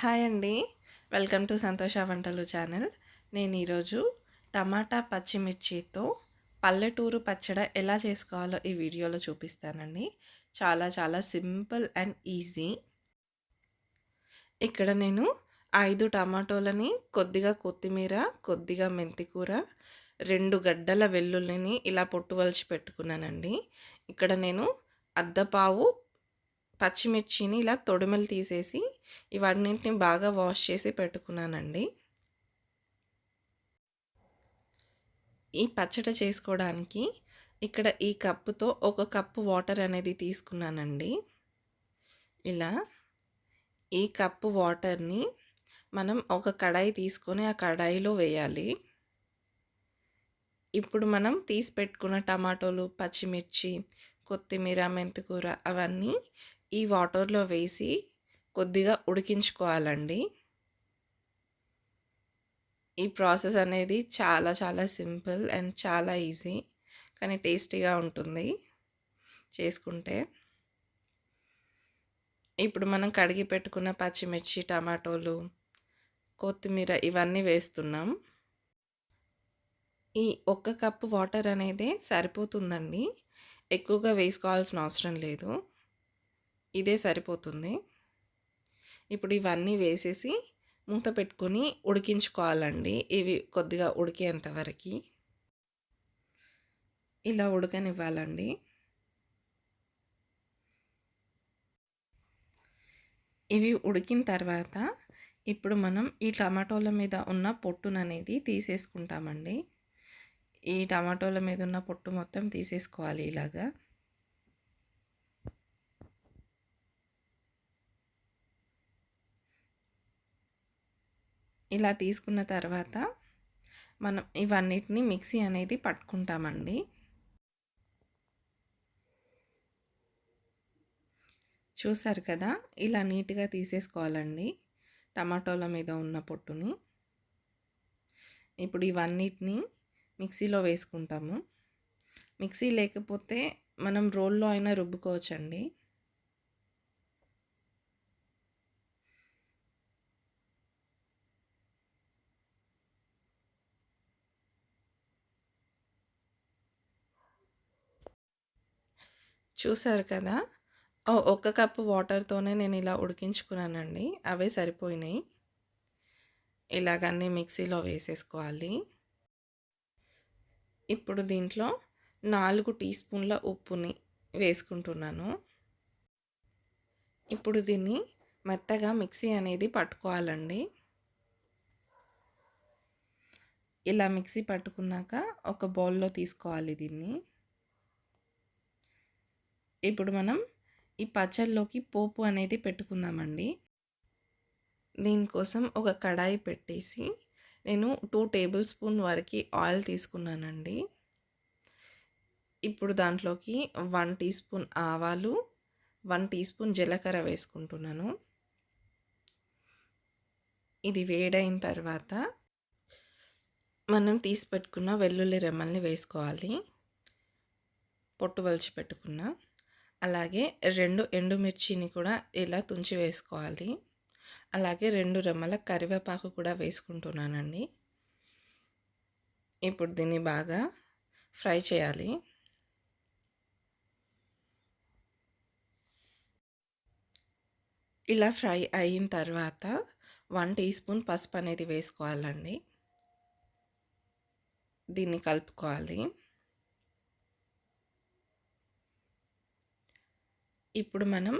Hi అండి. Welcome to సంతోష వంటలు ఛానల్. నేను ఈరోజు టమాటా పచ్చిమిర్చితో పల్లెటూరు పచ్చడి ఎలా చేసుకోవాలో ఈ వీడియోలో చూపిస్తానండి. చాలా చాలా సింపుల్ అండ్ ఈజీ. ఇక్కడ నేను 5 టమాటోలని, కొద్దిగా కొత్తిమీర, కొద్దిగా మెంతికూర, 2 గడ్డల వెల్లుల్లిని ఇలా పొట్టు వలిచి పెట్టుకున్నానండి. ఇక్కడ నేను అద్దపావు పచ్చిమిర్చిని ఇలా తొడిమలు తీసేసి ఇవన్నింటిని బాగా వాష్ చేసి పెట్టుకున్నానండి. ఈ పచ్చడి చేసుకోవడానికి ఇక్కడ ఈ కప్పుతో 1 కప్పు వాటర్ అనేది తీసుకున్నానండి. ఇలా ఈ కప్పు వాటర్ని మనం ఒక కడాయి తీసుకొని ఆ కడాయిలో వేయాలి. ఇప్పుడు మనం తీసి పెట్టుకున్న టమాటోలు, పచ్చిమిర్చి, కొత్తిమీర, మెంతికూర అవన్నీ ఈ వాటర్లో వేసి కొద్దిగా ఉడికించుకోవాలండి. ఈ ప్రాసెస్ అనేది చాలా చాలా సింపుల్ అండ్ చాలా ఈజీ, కానీ టేస్టీగా ఉంటుంది చేసుకుంటే. ఇప్పుడు మనం కడిగి పెట్టుకున్న పచ్చిమిర్చి, టమాటోలు, కొత్తిమీర ఇవన్నీ వేస్తున్నాం. ఈ 1 కప్పు వాటర్ అనేది సరిపోతుందండి. ఎక్కువగా వేసుకోవాల్సిన అవసరం లేదు. ఇదే సరిపోతుంది. ఇప్పుడు ఇవన్నీ వేసేసి మూత పెట్టుకొని ఉడికించుకోవాలండి. ఇవి కొద్దిగా ఉడికేంత వరకు ఇలా ఉడకనివ్వాలండి. ఇవి ఉడికిన తర్వాత ఇప్పుడు మనం ఈ టమాటోల మీద ఉన్న పొట్టుననేది తీసేసుకుంటామండి. ఈ టమాటోల మీద ఉన్న పొట్టు మొత్తం తీసేసుకోవాలి ఇలాగా. ఇలా తీసుకున్న తర్వాత మనం ఇవన్నిటిని మిక్సీ అనేది పట్టుకుంటామండి. చూసారు కదా, ఇలా నీట్గా తీసేసుకోవాలండి టమాటోల మీద ఉన్న పొట్టుని. ఇప్పుడు ఇవన్నిటిని మిక్సీలో వేసుకుంటాము. మిక్సీ లేకపోతే మనం రోల్లో అయినా రుబ్బుకోవచ్చండి. చూసారు కదా, 1 కప్పు వాటర్తోనే నేను ఇలా ఉడికించుకున్నానండి. అవే సరిపోయినాయి. ఇలాగన్నీ మిక్సీలో వేసేసుకోవాలి. ఇప్పుడు దీంట్లో 4 టీ స్పూన్ల ఉప్పుని వేసుకుంటున్నాను. ఇప్పుడు దీన్ని మెత్తగా మిక్సీ అనేది పట్టుకోవాలండి. ఇలా మిక్సీ పట్టుకున్నాక ఒక బౌల్లో తీసుకోవాలి దీన్ని. ఇప్పుడు మనం ఈ పచ్చడిలోకి పోపు అనేది పెట్టుకుందామండి. దీనికోసం ఒక కడాయి పెట్టేసి నేను 2 టేబుల్ స్పూన్ వరకు ఆయిల్ తీసుకున్నానండి. ఇప్పుడు దాంట్లోకి 1 టీ స్పూన్ ఆవాలు, 1 టీ స్పూన్ జీలకర్ర వేసుకుంటున్నాను. ఇది వేడైన తర్వాత మనం తీసి పెట్టుకున్న వెల్లుల్లి రెమ్మల్ని వేసుకోవాలి, పొట్టు వలిచి పెట్టుకున్న. అలాగే 2 ఎండుమిర్చిని కూడా ఇలా తుంచి వేసుకోవాలి. అలాగే 2 రెమ్మల కరివేపాకు కూడా వేసుకుంటున్నానండి. ఇప్పుడు దీన్ని బాగా ఫ్రై చేయాలి. ఇలా ఫ్రై అయిన తర్వాత 1 టీ స్పూన్ పసుపు అనేది వేసుకోవాలండి. దీన్ని కలుపుకోవాలి. ఇప్పుడు మనం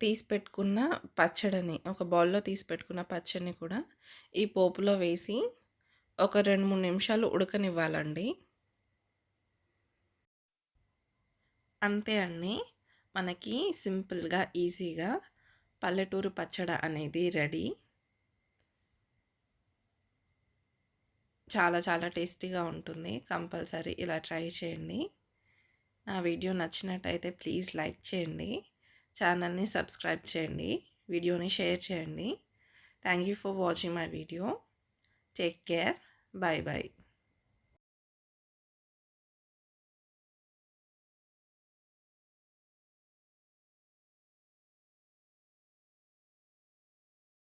తీసి పెట్టుకున్న పచ్చడిని, ఒక బౌల్లో తీసి పెట్టుకున్న పచ్చడిని కూడా ఈ పోపులో వేసి ఒక 2-3 నిమిషాలు ఉడకనివ్వాలండి. అంతే అండి, మనకి సింపుల్గా ఈజీగా పల్లెటూరు పచ్చడి అనేది రెడీ. చాలా చాలా టేస్టీగా ఉంటుంది. కంపల్సరీ ఇలా ట్రై చేయండి. నా వీడియో నచ్చినట్టయితే ప్లీజ్ లైక్ చేయండి, ఛానల్ని సబ్స్క్రైబ్ చేయండి, వీడియోని షేర్ చేయండి. Thank you for watching my video. Take care. Bye bye.